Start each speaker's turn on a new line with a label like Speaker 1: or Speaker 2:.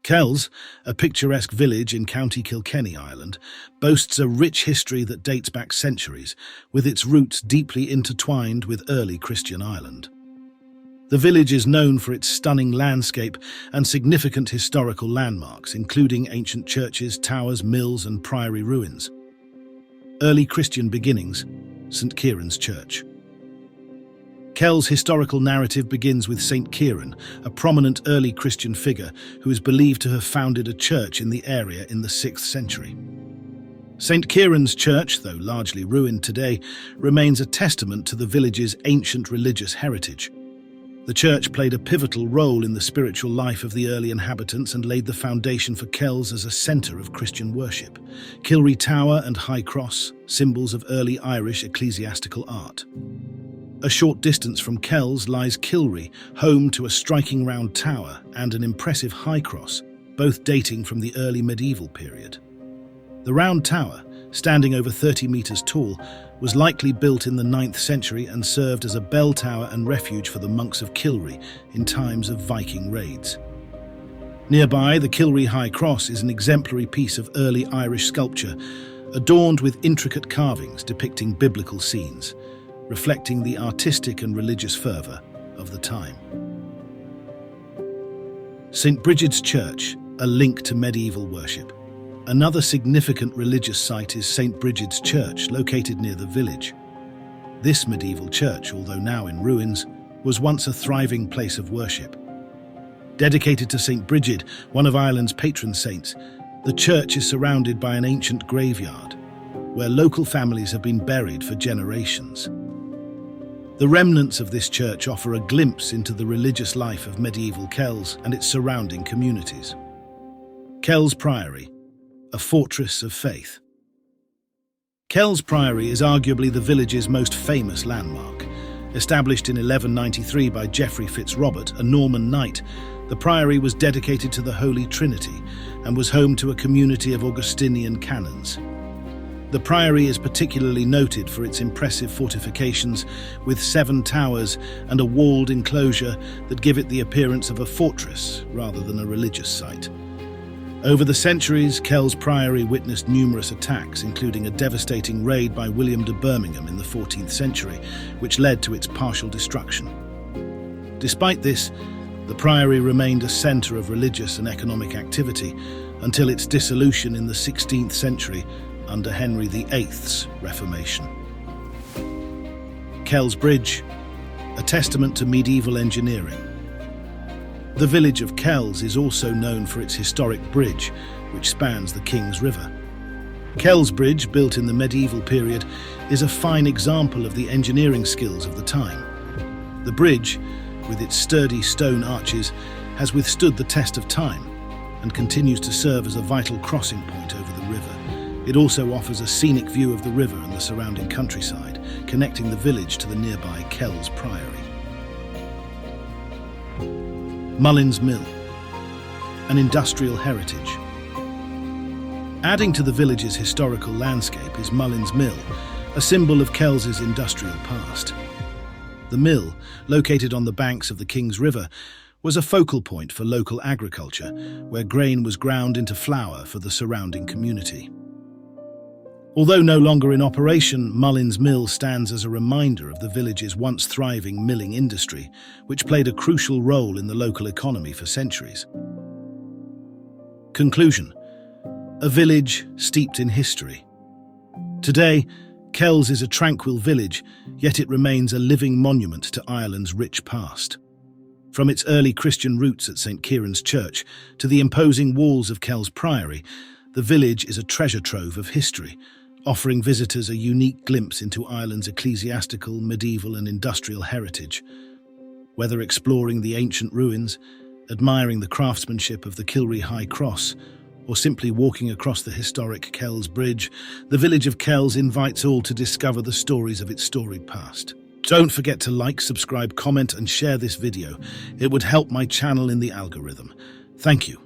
Speaker 1: Kells, a picturesque village in County Kilkenny, Ireland, boasts a rich history that dates back centuries, with its roots deeply intertwined with early Christian Ireland. The village is known for its stunning landscape and significant historical landmarks, including ancient churches, towers, mills, and priory ruins. Early Christian beginnings, St. Kieran's Church. Kells' historical narrative begins with St. Kieran, a prominent early Christian figure who is believed to have founded a church in the area in the 6th century. St. Kieran's Church, though largely ruined today, remains a testament to the village's ancient religious heritage. The church played a pivotal role in the spiritual life of the early inhabitants and laid the foundation for Kells as a centre of Christian worship. Kilree Tower and High Cross, symbols of early Irish ecclesiastical art. A short distance from Kells lies Kilree, home to a striking round tower and an impressive high cross, both dating from the early medieval period. The round tower, standing over 30 metres tall, was likely built in the 9th century and served as a bell tower and refuge for the monks of Kilree in times of Viking raids. Nearby, the Kilree High Cross is an exemplary piece of early Irish sculpture, adorned with intricate carvings depicting biblical scenes, reflecting the artistic and religious fervour of the time. St. Brigid's Church, a link to medieval worship. Another significant religious site is St. Brigid's Church, located near the village. This medieval church, although now in ruins, was once a thriving place of worship. Dedicated to St. Brigid, one of Ireland's patron saints, the church is surrounded by an ancient graveyard, where local families have been buried for generations. The remnants of this church offer a glimpse into the religious life of medieval Kells and its surrounding communities. Kells Priory, a fortress of faith. Kells Priory is arguably the village's most famous landmark. Established in 1193 by Geoffrey Fitzrobert, a Norman knight, the priory was dedicated to the Holy Trinity and was home to a community of Augustinian canons. The priory is particularly noted for its impressive fortifications, with 7 towers and a walled enclosure that give it the appearance of a fortress rather than a religious site. Over the centuries, Kells Priory witnessed numerous attacks, including a devastating raid by William de Birmingham in the 14th century, which led to its partial destruction. Despite this, the priory remained a centre of religious and economic activity until its dissolution in the 16th century under Henry VIII's Reformation. Kells Bridge, a testament to medieval engineering. The village of Kells is also known for its historic bridge, which spans the King's River. Kells Bridge, built in the medieval period, is a fine example of the engineering skills of the time. The bridge, with its sturdy stone arches, has withstood the test of time and continues to serve as a vital crossing point over the river. It also offers a scenic view of the river and the surrounding countryside, connecting the village to the nearby Kells Priory. Mullins Mill, an industrial heritage. Adding to the village's historical landscape is Mullins Mill, a symbol of Kells' industrial past. The mill, located on the banks of the King's River, was a focal point for local agriculture, where grain was ground into flour for the surrounding community. Although no longer in operation, Mullins Mill stands as a reminder of the village's once thriving milling industry, which played a crucial role in the local economy for centuries. Conclusion: a village steeped in history. Today, Kells is a tranquil village, yet it remains a living monument to Ireland's rich past. From its early Christian roots at St. Kieran's Church to the imposing walls of Kells Priory, the village is a treasure trove of history, offering visitors a unique glimpse into Ireland's ecclesiastical, medieval and industrial heritage. Whether exploring the ancient ruins, admiring the craftsmanship of the Kilree High Cross, or simply walking across the historic Kells Bridge, the village of Kells invites all to discover the stories of its storied past. Don't forget to like, subscribe, comment and share this video. It would help my channel in the algorithm. Thank you.